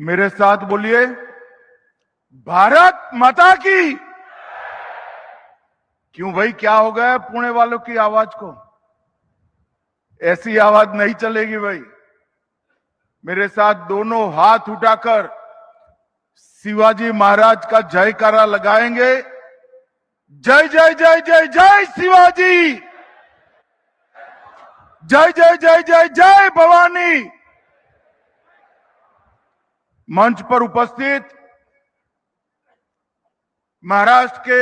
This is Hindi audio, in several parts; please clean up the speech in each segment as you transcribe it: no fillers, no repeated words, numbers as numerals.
मेरे साथ बोलिए, भारत माता की। क्यों भाई, क्या हो गया है पुणे वालों की आवाज को? ऐसी आवाज नहीं चलेगी भाई। मेरे साथ दोनों हाथ उठाकर शिवाजी महाराज का जयकारा लगाएंगे। जय जय जय जय जय शिवाजी, जय जय जय जय जय भवानी। मंच पर उपस्थित महाराष्ट्र के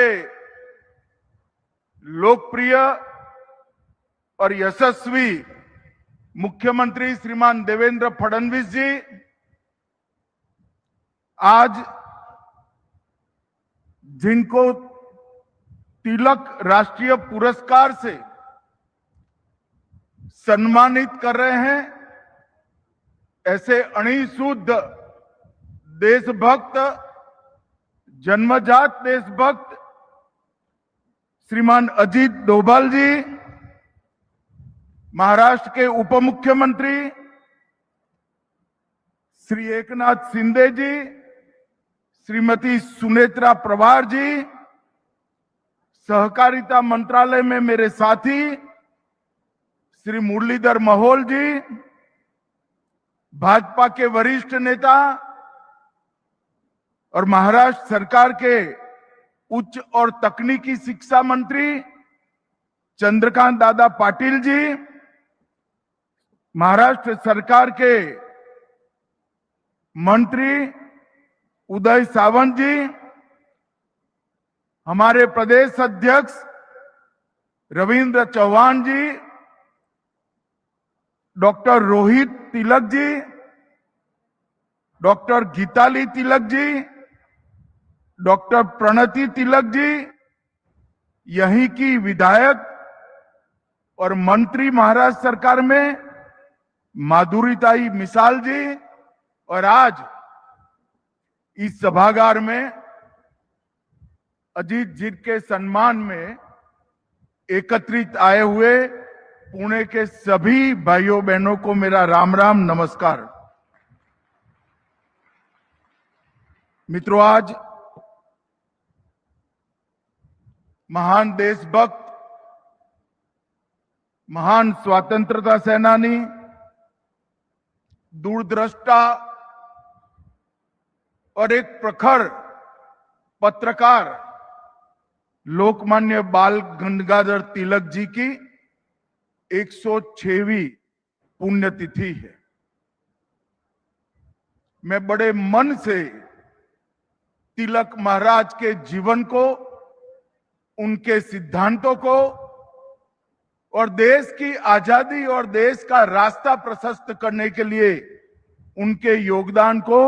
लोकप्रिय और यशस्वी मुख्यमंत्री श्रीमान देवेंद्र फडणवीस जी, आज जिनको तिलक राष्ट्रीय पुरस्कार से सम्मानित कर रहे हैं, ऐसे अणिशुद्ध देशभक्त, जन्मजात देशभक्त श्रीमान अजीत डोभाल जी, महाराष्ट्र के उप मुख्यमंत्री श्री एकनाथ शिंदे जी, श्रीमती सुनेत्रा प्रभार जी, सहकारिता मंत्रालय में मेरे साथी श्री मुरलीधर महल जी, भाजपा के वरिष्ठ नेता और महाराष्ट्र सरकार के उच्च और तकनीकी शिक्षा मंत्री चंद्रकांत दादा पाटिल जी, महाराष्ट्र सरकार के मंत्री उदय सावंत जी, हमारे प्रदेश अध्यक्ष रविंद्र चौहान जी, doctor Rohit Tilak ji, doctor Geetali Tilak ji, doctor Pranati Tilak ji, यहीं की विधायक और मंत्री महाराष्ट्र सरकार में माधुरीताई मिसाल जी, और आज इस सभागार में अजीत जी के सम्मान में एकत्रित आए हुए पुणे के सभी भाइयों बहनों को मेरा राम राम नमस्कार। मित्रों, आज महान देशभक्त, महान स्वतंत्रता सेनानी, दूरदृष्टा और एक प्रखर पत्रकार लोकमान्य बाल गंगाधर तिलक जी की 106वीं पुण्यतिथि है। मैं बड़े मन से तिलक महाराज के जीवन को, उनके सिद्धांतों को और देश की आजादी और देश का रास्ता प्रशस्त करने के लिए उनके योगदान को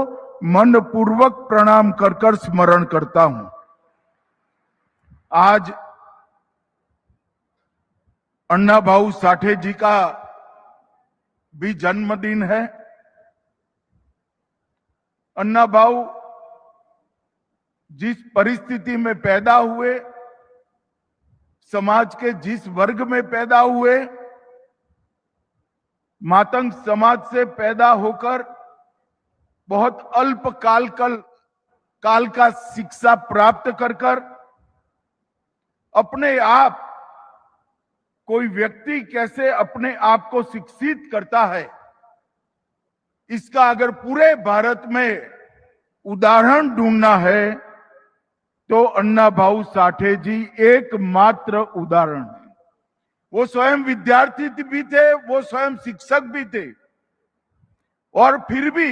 मनपूर्वक प्रणाम कर स्मरण करता हूं। आज अन्ना भाऊ साठे जी का भी जन्मदिन है। अन्ना भाऊ जिस परिस्थिति में पैदा हुए, समाज के जिस वर्ग में पैदा हुए, मातंग समाज से पैदा होकर बहुत अल्प काल का शिक्षा प्राप्त कर अपने आप, कोई व्यक्ति कैसे अपने आप को शिक्षित करता है, इसका अगर पूरे भारत में उदाहरण ढूंढना है तो अन्ना भाऊ साठे जी एकमात्र उदाहरण है। वो स्वयं विद्यार्थी भी थे, वो स्वयं शिक्षक भी थे, और फिर भी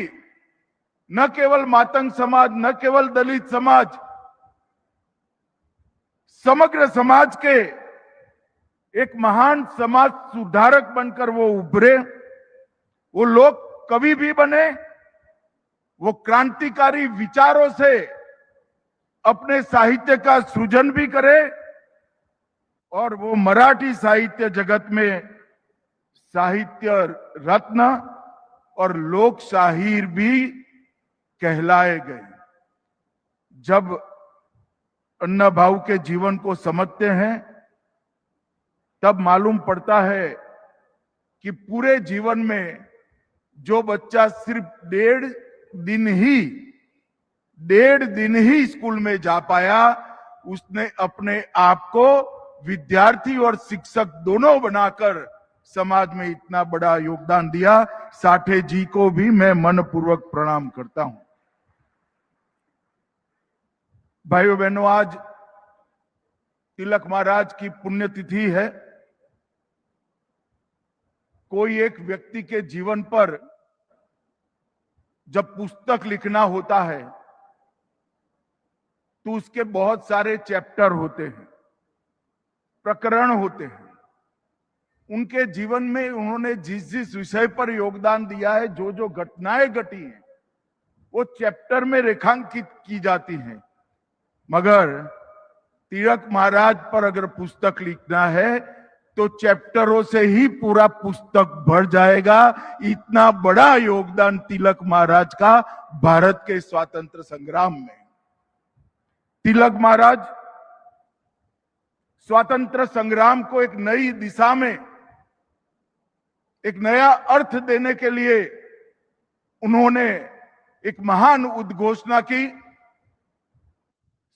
न केवल मातंग समाज, न केवल दलित समाज, समग्र समाज के एक महान समाज सुधारक बनकर वो उभरे। वो लोग कवि भी बने, वो क्रांतिकारी विचारों से अपने साहित्य का सृजन भी करे, और वो मराठी साहित्य जगत में साहित्य रत्न और लोक शाहीर भी कहलाए गए। जब अन्ना भाऊ के जीवन को समझते हैं तब मालूम पड़ता है कि पूरे जीवन में जो बच्चा सिर्फ 1.5 डेढ़ दिन ही स्कूल में जा पाया, उसने अपने आप को विद्यार्थी और शिक्षक दोनों बनाकर समाज में इतना बड़ा योगदान दिया। साठे जी को भी मैं मनपूर्वक प्रणाम करता हूं। भाइयों बहनों, आज तिलक महाराज की पुण्यतिथि है। कोई एक व्यक्ति के जीवन पर जब पुस्तक लिखना होता है तो उसके बहुत सारे चैप्टर होते हैं, प्रकरण होते हैं। उनके जीवन में उन्होंने जिस जिस विषय पर योगदान दिया है, जो जो घटनाएं घटी हैं, वो चैप्टर में रेखांकित की जाती हैं। मगर तिलक महाराज पर अगर पुस्तक लिखना है तो चैप्टरों से ही पूरा पुस्तक भर जाएगा। इतना बड़ा योगदान तिलक महाराज का भारत के स्वातंत्र संग्राम में। तिलक महाराज स्वातंत्र संग्राम को एक नई दिशा में, एक नया अर्थ देने के लिए उन्होंने एक महान उद्घोषणा की,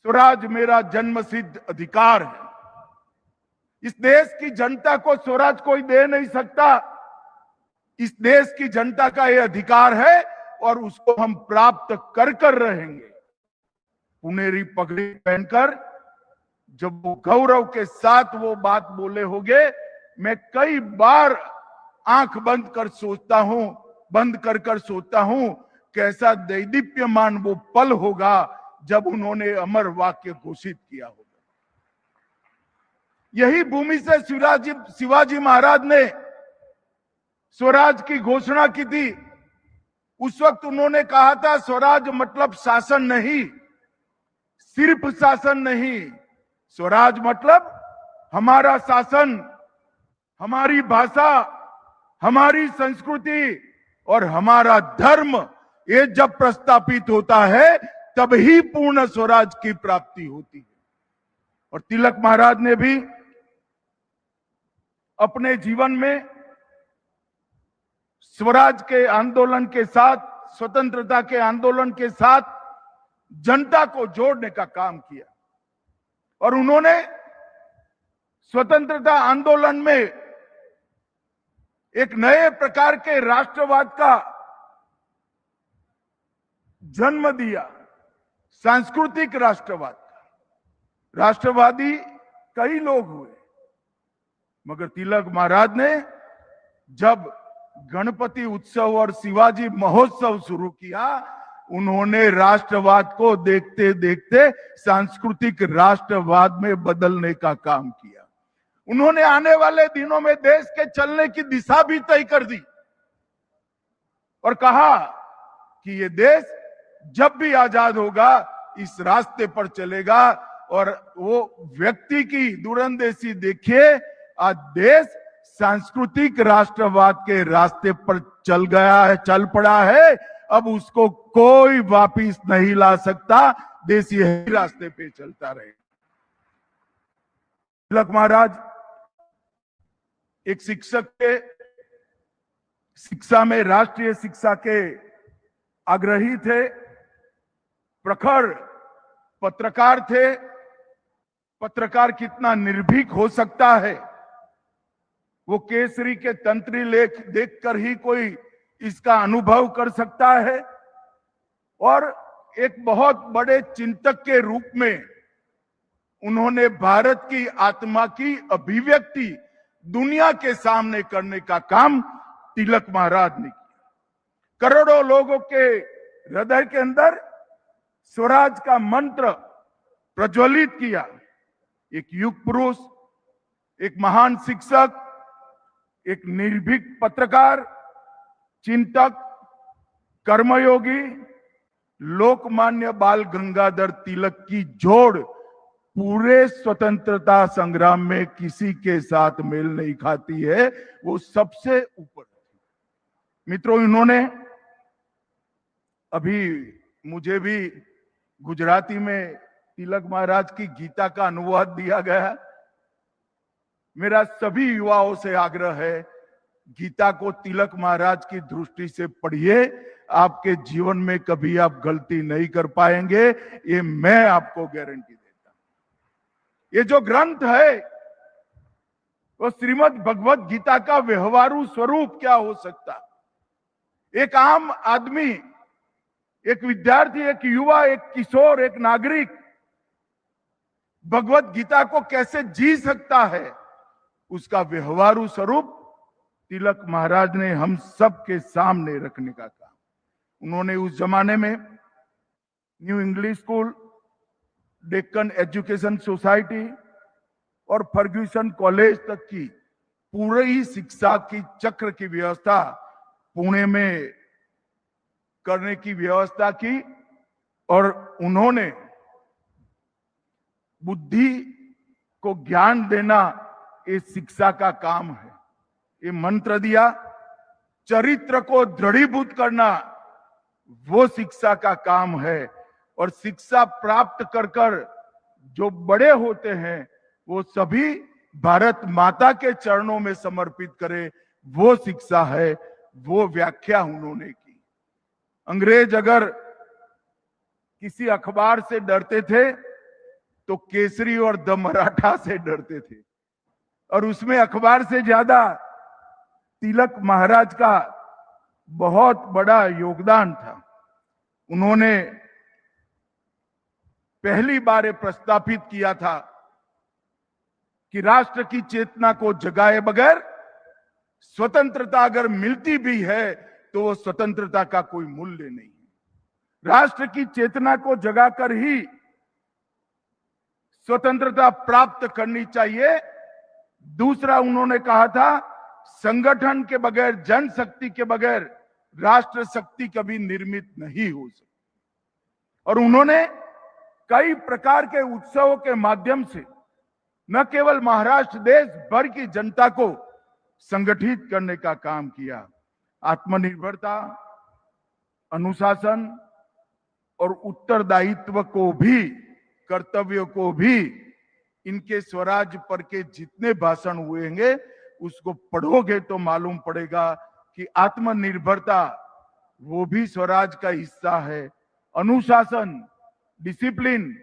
स्वराज मेरा जन्मसिद्ध अधिकार है। इस देश की जनता को स्वराज कोई दे नहीं सकता। इस देश की जनता का यह अधिकार है और उसको हम प्राप्त कर रहेंगे। पुनेरी पगड़ी पहनकर जब वो गौरव के साथ वो बात बोले होंगे, मैं कई बार आंख बंद कर सोचता हूं कैसा दैदीप्यमान वो पल होगा जब उन्होंने अमर वाक्य घोषित किया होगा। यही भूमि से शिवाजी महाराज ने स्वराज की घोषणा की थी। उस वक्त उन्होंने कहा था, स्वराज मतलब शासन नहीं, सिर्फ शासन नहीं, स्वराज मतलब हमारा शासन, हमारी भाषा, हमारी संस्कृति और हमारा धर्म, ये जब प्रस्तापित होता है तभी पूर्ण स्वराज की प्राप्ति होती है। और तिलक महाराज ने भी अपने जीवन में स्वराज के आंदोलन के साथ, स्वतंत्रता के आंदोलन के साथ जनता को जोड़ने का काम किया। और उन्होंने स्वतंत्रता आंदोलन में एक नए प्रकार के राष्ट्रवाद का जन्म दिया, सांस्कृतिक राष्ट्रवाद का। राष्ट्रवादी कई लोग हुए, मगर तिलक महाराज ने जब गणपति उत्सव और शिवाजी महोत्सव शुरू किया, उन्होंने राष्ट्रवाद को देखते देखते सांस्कृतिक राष्ट्रवाद में बदलने का काम किया। उन्होंने आने वाले दिनों में देश के चलने की दिशा भी तय कर दी और कहा कि ये देश जब भी आजाद होगा इस रास्ते पर चलेगा। और वो व्यक्ति की दूरंदेशी देखिए, आज देश सांस्कृतिक राष्ट्रवाद के रास्ते पर चल गया है, चल पड़ा है। अब उसको कोई वापिस नहीं ला सकता। देश यही रास्ते पे चलता रहे। तिलक महाराज एक शिक्षक के, शिक्षा में राष्ट्रीय शिक्षा के आग्रही थे, प्रखर पत्रकार थे। पत्रकार कितना निर्भीक हो सकता है, वो केसरी के तंत्री लेख देखकर ही कोई इसका अनुभव कर सकता है। और एक बहुत बड़े चिंतक के रूप में उन्होंने भारत की आत्मा की अभिव्यक्ति दुनिया के सामने करने का काम तिलक महाराज ने किया। करोड़ों लोगों के हृदय के अंदर स्वराज का मंत्र प्रज्वलित किया। एक युग पुरुष, एक महान शिक्षक, एक निर्भीक पत्रकार, चिंतक, कर्मयोगी, लोकमान्य बाल गंगाधर तिलक की जोड़ पूरे स्वतंत्रता संग्राम में किसी के साथ मेल नहीं खाती है। वो सबसे ऊपर। मित्रों, इन्होंने अभी मुझे भी गुजराती में तिलक महाराज की गीता का अनुवाद दिया गया। मेरा सभी युवाओं से आग्रह है, गीता को तिलक महाराज की दृष्टि से पढ़िए। आपके जीवन में कभी आप गलती नहीं कर पाएंगे, ये मैं आपको गारंटी देता हूं। ये जो ग्रंथ है वो श्रीमद् भगवत गीता का व्यवहारू स्वरूप क्या हो सकता। एक आम आदमी, एक विद्यार्थी, एक युवा, एक किशोर, एक नागरिक भगवत गीता को कैसे जी सकता है, उसका व्यवहारू स्वरूप तिलक महाराज ने हम सब के सामने रखने का काम। उन्होंने उस जमाने में new English school, Deccan education society और फर्ग्यूसन कॉलेज तक की पूरी शिक्षा की चक्र की व्यवस्था पुणे में करने की व्यवस्था की। और उन्होंने बुद्धि को ज्ञान देना ये शिक्षा का काम है। ये मंत्र दिया, चरित्र को दृढ़ीभूत करना वो शिक्षा का काम है। और शिक्षा प्राप्त कर कर जो बड़े होते हैं वो सभी भारत माता के चरणों में समर्पित करे, वो शिक्षा है। वो व्याख्या उन्होंने की। अंग्रेज अगर किसी अखबार से डरते थे तो केसरी और द मराठा से डरते थे, और उसमें अखबार से ज्यादा तिलक महाराज का बहुत बड़ा योगदान था। उन्होंने पहली बार ये प्रस्तापित किया था कि राष्ट्र की चेतना को जगाए बगैर स्वतंत्रता अगर मिलती भी है तो वो स्वतंत्रता का कोई मूल्य नहीं है। राष्ट्र की चेतना को जगाकर ही स्वतंत्रता प्राप्त करनी चाहिए। दूसरा उन्होंने कहा था, संगठन के बगैर, जनशक्ति के बगैर राष्ट्र शक्ति कभी निर्मित नहीं हो सकती। और उन्होंने कई प्रकार के उत्सवों के माध्यम से न केवल महाराष्ट्र, देश भर की जनता को संगठित करने का काम किया। आत्मनिर्भरता, अनुशासन और उत्तरदायित्व को भी, कर्तव्यों को भी, इनके स्वराज पर के जितने भाषण हुए हैं उसको पढ़ोगे तो मालूम पड़ेगा कि आत्मनिर्भरता वो भी स्वराज का हिस्सा है, अनुशासन, डिसिप्लिन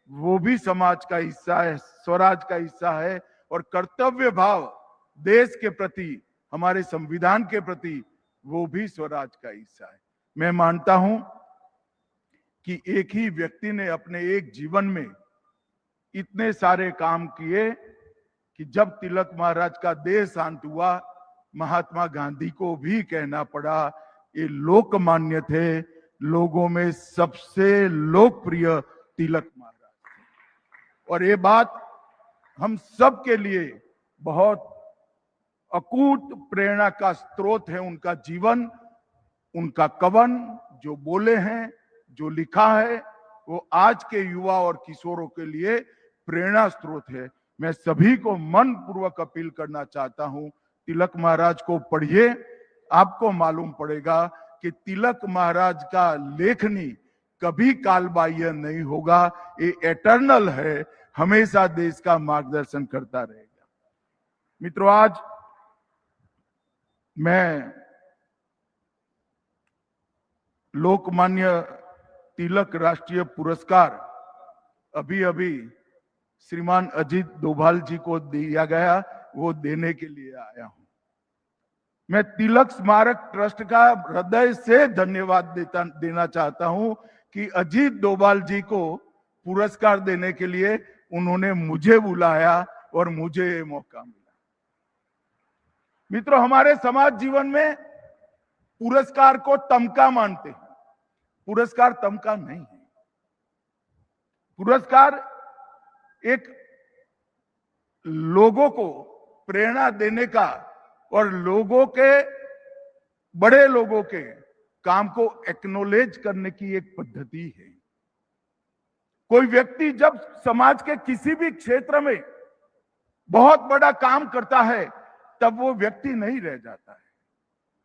वो भी समाज का हिस्सा है, स्वराज का हिस्सा है, और कर्तव्य भाव देश के प्रति, हमारे संविधान के प्रति, वो भी स्वराज का हिस्सा है। मैं मानता हूं कि एक ही व्यक्ति ने अपने एक जीवन में इतने सारे काम किए कि जब तिलक महाराज का देह शांत हुआ, महात्मा गांधी को भी कहना पड़ा ये लोकमान्य थे, लोगों में सबसे लोकप्रिय तिलक महाराज थे। और ये बात हम सब के लिए बहुत अकूट प्रेरणा का स्रोत है। उनका जीवन, उनका कवन, जो बोले हैं, जो लिखा है, वो आज के युवा और किशोरों के लिए प्रेरणा स्रोत है। मैं सभी को मन पूर्वक अपील करना चाहता हूं, तिलक महाराज को पढ़िए, आपको मालूम पड़ेगा कि तिलक महाराज का लेखनी कभी कालबाह्य नहीं होगा, ये एटर्नल है, हमेशा देश का मार्गदर्शन करता रहेगा। मित्रों, आज मैं लोकमान्य तिलक राष्ट्रीय पुरस्कार अभी अभी श्रीमान अजीत डोभाल जी को दिया गया, वो देने के लिए आया हूं। मैं तिलक स्मारक ट्रस्ट का हृदय से धन्यवाद देना चाहता हूं कि अजीत डोभाल जी को पुरस्कार देने के लिए उन्होंने मुझे बुलाया और मुझे ये मौका मिला। मित्रों, हमारे समाज जीवन में पुरस्कार को तमका मानते हैं। पुरस्कार तमका नहीं है। पुरस्कार एक लोगों को प्रेरणा देने का और लोगों के, बड़े लोगों के काम को एक्नॉलेज करने की एक पद्धति है। कोई व्यक्ति जब समाज के किसी भी क्षेत्र में बहुत बड़ा काम करता है तब वो व्यक्ति नहीं रह जाता है,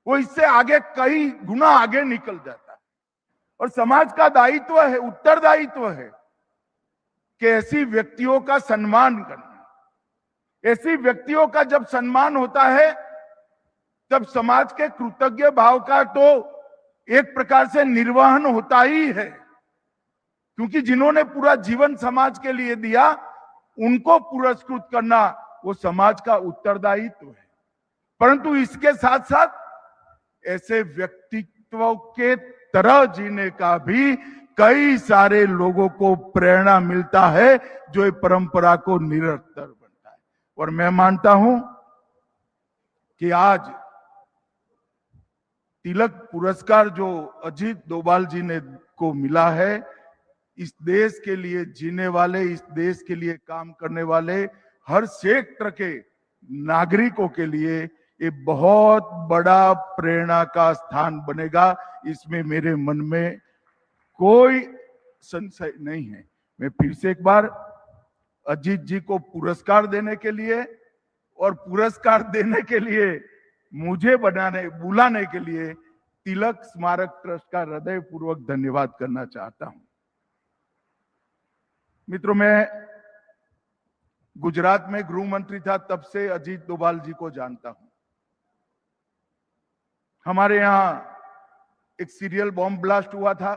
वो इससे आगे कई गुना आगे निकल जाता है। और समाज का दायित्व है, उत्तरदायित्व है कि ऐसी व्यक्तियों का सम्मान करना। ऐसी व्यक्तियों का जब सम्मान होता है तब समाज के कृतज्ञ भाव का तो एक प्रकार से निर्वहन होता ही है, क्योंकि जिन्होंने पूरा जीवन समाज के लिए दिया उनको पुरस्कृत करना वो समाज का उत्तरदायित्व है। परंतु इसके साथ साथ ऐसे व्यक्तित्व के तरह जीने का भी कई सारे लोगों को प्रेरणा मिलता है जो ये परंपरा को निरंतर बनता है। और मैं मानता हूं कि आज तिलक पुरस्कार जो अजीत डोभाल जी ने को मिला है, इस देश के लिए जीने वाले, इस देश के लिए काम करने वाले हर क्षेत्र के नागरिकों के लिए ये बहुत बड़ा प्रेरणा का स्थान बनेगा। इसमें मेरे मन में कोई संशय नहीं है। मैं फिर से एक बार अजीत जी को पुरस्कार देने के लिए और पुरस्कार देने के लिए मुझे बुलाने के लिए तिलक स्मारक ट्रस्ट का हृदयपूर्वक धन्यवाद करना चाहता हूं। मित्रों, मैं गुजरात में गृह मंत्री था, तब से अजीत डोभाल जी को जानता हूं। हमारे यहां एक सीरियल बॉम्ब ब्लास्ट हुआ था,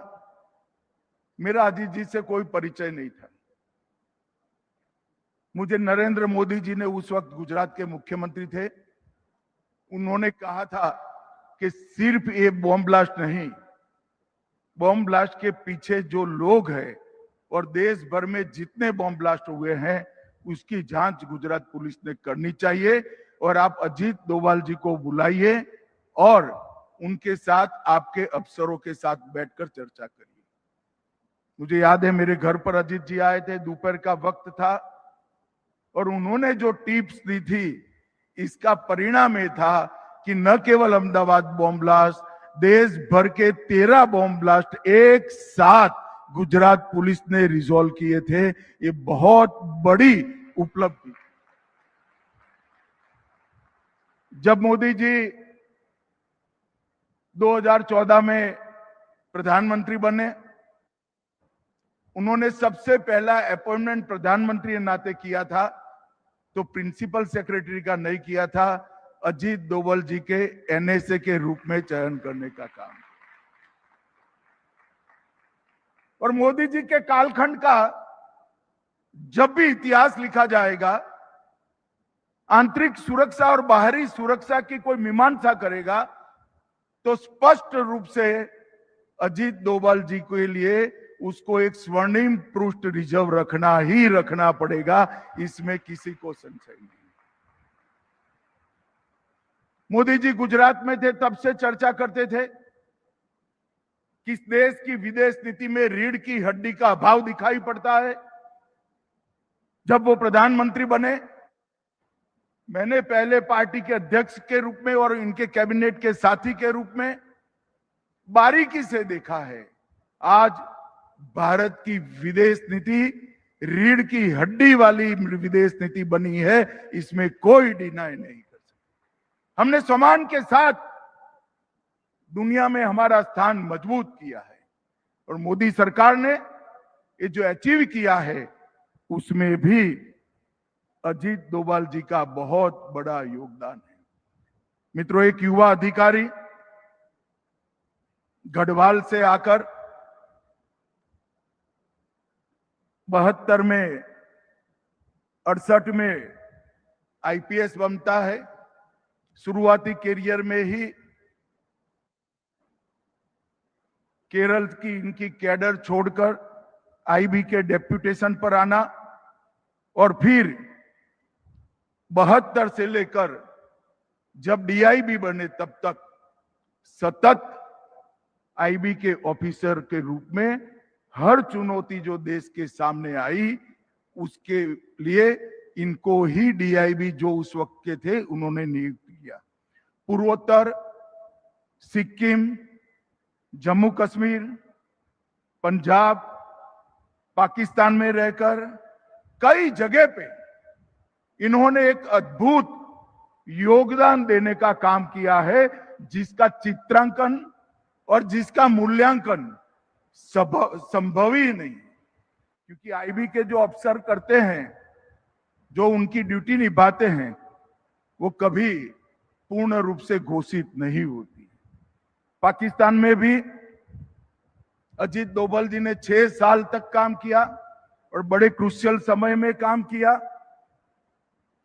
मेरा अजीत जी से कोई परिचय नहीं था। मुझे नरेंद्र मोदी जी ने, उस वक्त गुजरात के मुख्यमंत्री थे, उन्होंने कहा था कि सिर्फ ये बॉम्ब ब्लास्ट नहीं, बॉम्ब ब्लास्ट के पीछे जो लोग हैं और देश भर में जितने बॉम्ब ब्लास्ट हुए हैं उसकी जांच गुजरात पुलिस ने करनी चाहिए और आप अजीत डोभाल जी को बुलाइए और उनके साथ, आपके अफसरों के साथ बैठकर चर्चा करिए। मुझे याद है मेरे घर पर अजीत जी आए थे, दोपहर का वक्त था और उन्होंने जो टिप्स दी थी इसका परिणाम ये था कि न केवल अहमदाबाद बॉम्ब ब्लास्ट, देश भर के 13 बॉम्ब ब्लास्ट एक साथ गुजरात पुलिस ने रिजॉल्व किए थे। ये बहुत बड़ी उपलब्धि। जब मोदी जी 2014 में प्रधानमंत्री बने, उन्होंने सबसे पहला अपॉइंटमेंट प्रधानमंत्री के नाते किया था, तो प्रिंसिपल सेक्रेटरी का नहीं किया था, अजीत डोभाल जी के एनएसए के रूप में चयन करने का काम। और मोदी जी के कालखंड का जब भी इतिहास लिखा जाएगा, आंतरिक सुरक्षा और बाहरी सुरक्षा की कोई मीमांसा करेगा तो स्पष्ट रूप से अजीत डोभाल जी के लिए उसको एक स्वर्णिम पृष्ठ रिजर्व रखना पड़ेगा, इसमें किसी को संशय नहीं। मोदी जी गुजरात में थे तब से चर्चा करते थे कि देश की विदेश नीति में रीढ़ की हड्डी का अभाव दिखाई पड़ता है। जब वो प्रधानमंत्री बने, मैंने पहले पार्टी के अध्यक्ष के रूप में और इनके कैबिनेट के साथी के रूप में बारीकी से देखा है। आज भारत की विदेश नीति रीढ़ की हड्डी वाली विदेश नीति बनी है, इसमें कोई डिनाई नहीं कर सकता। हमने सम्मान के साथ दुनिया में हमारा स्थान मजबूत किया है और मोदी सरकार ने ये जो अचीव किया है उसमें भी अजीत डोभाल जी का बहुत बड़ा योगदान है। मित्रों, एक युवा अधिकारी गढ़वाल से आकर 72 में 68 में आईपीएस बनता है। शुरुआती करियर में ही केरल की इनकी कैडर छोड़कर आईबी के डेप्यूटेशन पर आना और फिर 72 से लेकर जब डीआईबी बने तब तक सतत आईबी के ऑफिसर के रूप में हर चुनौती जो देश के सामने आई उसके लिए इनको ही डीआईबी जो उस वक्त के थे उन्होंने नियुक्त किया। पूर्वोत्तर, सिक्किम, जम्मू कश्मीर, पंजाब, पाकिस्तान में रहकर कई जगह पे इन्होंने एक अद्भुत योगदान देने का काम किया है, जिसका चित्रांकन और जिसका मूल्यांकन संभव ही नहीं। क्योंकि आईबी के जो अफसर करते हैं, जो उनकी ड्यूटी निभाते हैं, वो कभी पूर्ण रूप से घोषित नहीं होती। पाकिस्तान में भी अजीत डोभाल जी ने 6 साल तक काम किया और बड़े क्रूशियल समय में काम किया।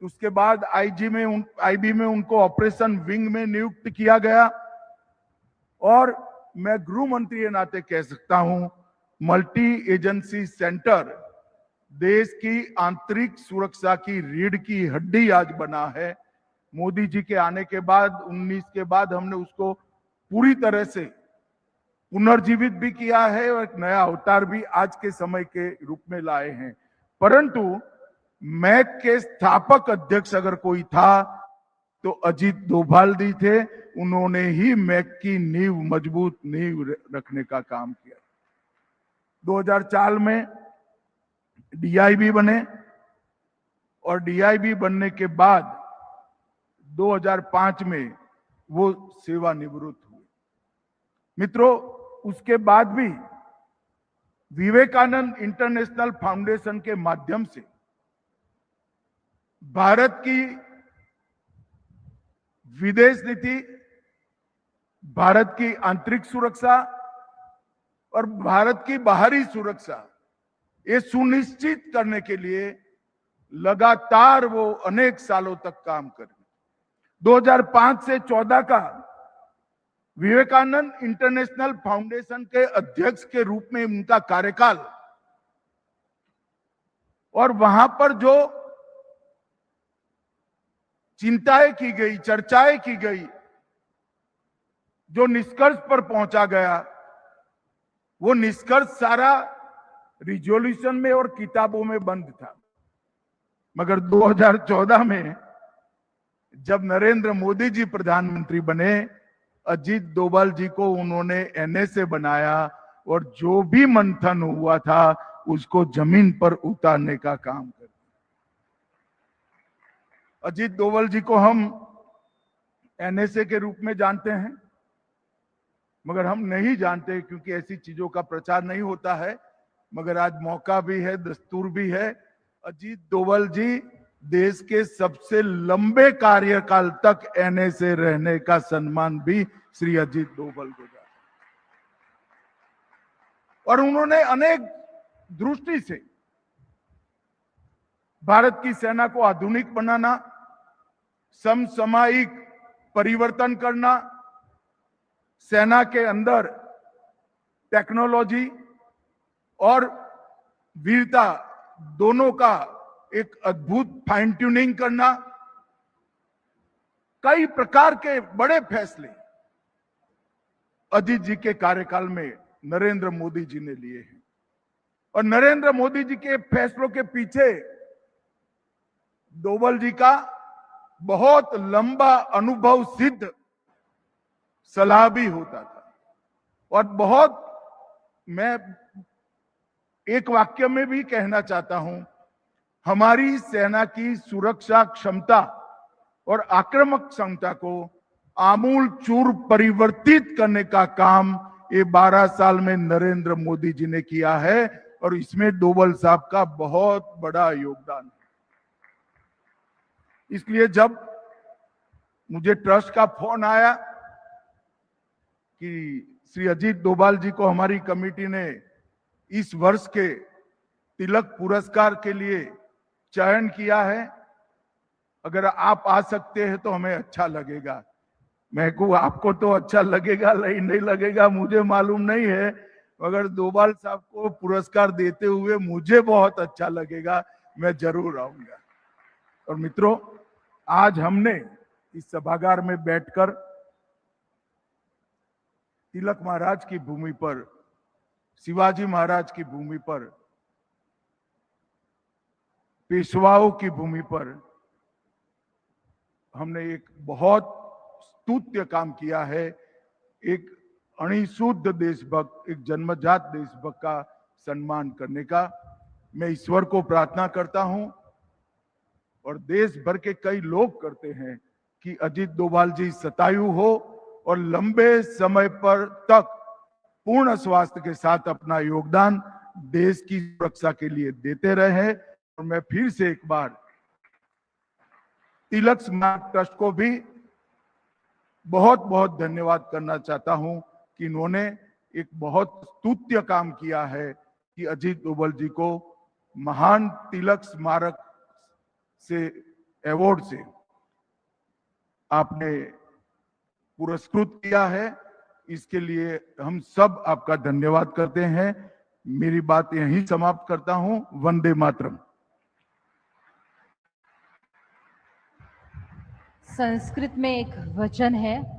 उसके बाद आईबी में उनको ऑपरेशन विंग में नियुक्त किया गया और मैं गृह मंत्री के नाते कह सकता हूं, मल्टी एजेंसी सेंटर देश की आंतरिक सुरक्षा की रीढ़ की हड्डी आज बना है। मोदी जी के आने के बाद 19 के बाद हमने उसको पूरी तरह से पुनर्जीवित भी किया है और एक नया अवतार भी आज के समय के रूप में लाए हैं। परंतु मैक के स्थापक अध्यक्ष अगर कोई था तो अजीत डोभाल जी थे। उन्होंने ही मैक की नींव, मजबूत नींव रखने का काम किया। 2004 में डीआईबी बने और डीआईबी बनने के बाद 2005 में वो सेवानिवृत्त हुए। मित्रों, उसके बाद भी विवेकानंद इंटरनेशनल फाउंडेशन के माध्यम से भारत की विदेश नीति, भारत की आंतरिक सुरक्षा और भारत की बाहरी सुरक्षा ये सुनिश्चित करने के लिए लगातार वो अनेक सालों तक काम कर रहे। 2005 से 14 का विवेकानंद इंटरनेशनल फाउंडेशन के अध्यक्ष के रूप में उनका कार्यकाल और वहां पर जो चिंताएं की गई, चर्चाएं की गई, जो निष्कर्ष पर पहुंचा गया, वो निष्कर्ष सारा रिजोल्यूशन में और किताबों में बंद था। मगर 2014 में जब नरेंद्र मोदी जी प्रधानमंत्री बने, अजीत डोभाल जी को उन्होंने एनएसए बनाया और जो भी मंथन हुआ था उसको जमीन पर उतारने का काम कर। अजीत डोभाल जी को हम एनएसए के रूप में जानते हैं, मगर हम नहीं जानते क्योंकि ऐसी चीजों का प्रचार नहीं होता है। मगर आज मौका भी है, दस्तूर भी है। अजीत डोभाल जी देश के सबसे लंबे कार्यकाल तक एनएसए रहने का सम्मान भी श्री अजीत डोभाल को जाता है। और उन्होंने अनेक दृष्टि से भारत की सेना को आधुनिक बनाना, समसामयिक परिवर्तन करना, सेना के अंदर टेक्नोलॉजी और वीरता दोनों का एक अद्भुत फाइन ट्यूनिंग करना, कई प्रकार के बड़े फैसले अजीत जी के कार्यकाल में नरेंद्र मोदी जी ने लिए हैं। और नरेंद्र मोदी जी के फैसलों के पीछे डोभाल जी का बहुत लंबा अनुभव सिद्ध सलाह भी होता था। और बहुत, मैं एक वाक्य में भी कहना चाहता हूं, हमारी सेना की सुरक्षा क्षमता और आक्रामक क्षमता को आमूल चूर परिवर्तित करने का काम ये 12 साल में नरेंद्र मोदी जी ने किया है और इसमें डोभाल साहब का बहुत बड़ा योगदान है। इसलिए जब मुझे ट्रस्ट का फोन आया कि श्री अजीत डोभाल जी को हमारी कमेटी ने इस वर्ष के तिलक पुरस्कार के लिए चयन किया है, अगर आप आ सकते हैं तो हमें अच्छा लगेगा। मैं कहूँ आपको तो अच्छा लगेगा नहीं लगेगा मुझे मालूम नहीं है, मगर डोभाल साहब को पुरस्कार देते हुए मुझे बहुत अच्छा लगेगा, मैं जरूर आऊंगा। और मित्रों, आज हमने इस सभागार में बैठकर तिलक महाराज की भूमि पर, शिवाजी महाराज की भूमि पर, पेशवाओं की भूमि पर हमने एक बहुत स्तुत्य काम किया है। एक अणिशुद्ध देशभक्त, एक जन्मजात देशभक्त का सम्मान करने का मैं ईश्वर को प्रार्थना करता हूं और देश भर के कई लोग करते हैं कि अजीत डोभाल जी शतायु हो और लंबे समय पर तक पूर्ण स्वास्थ्य के साथ अपना योगदान देश की सुरक्षा के लिए देते रहे। और मैं फिर से एक बार तिलक स्मारक ट्रस्ट को भी बहुत बहुत धन्यवाद करना चाहता हूं कि इन्होंने एक बहुत स्तुत्य काम किया है कि अजीत डोभाल जी को महान तिलक स्मारक से अवार्ड से आपने पुरस्कृत किया है। इसके लिए हम सब आपका धन्यवाद करते हैं। मेरी बात यहीं समाप्त करता हूं। वंदे मातरम। संस्कृत में एक वचन है,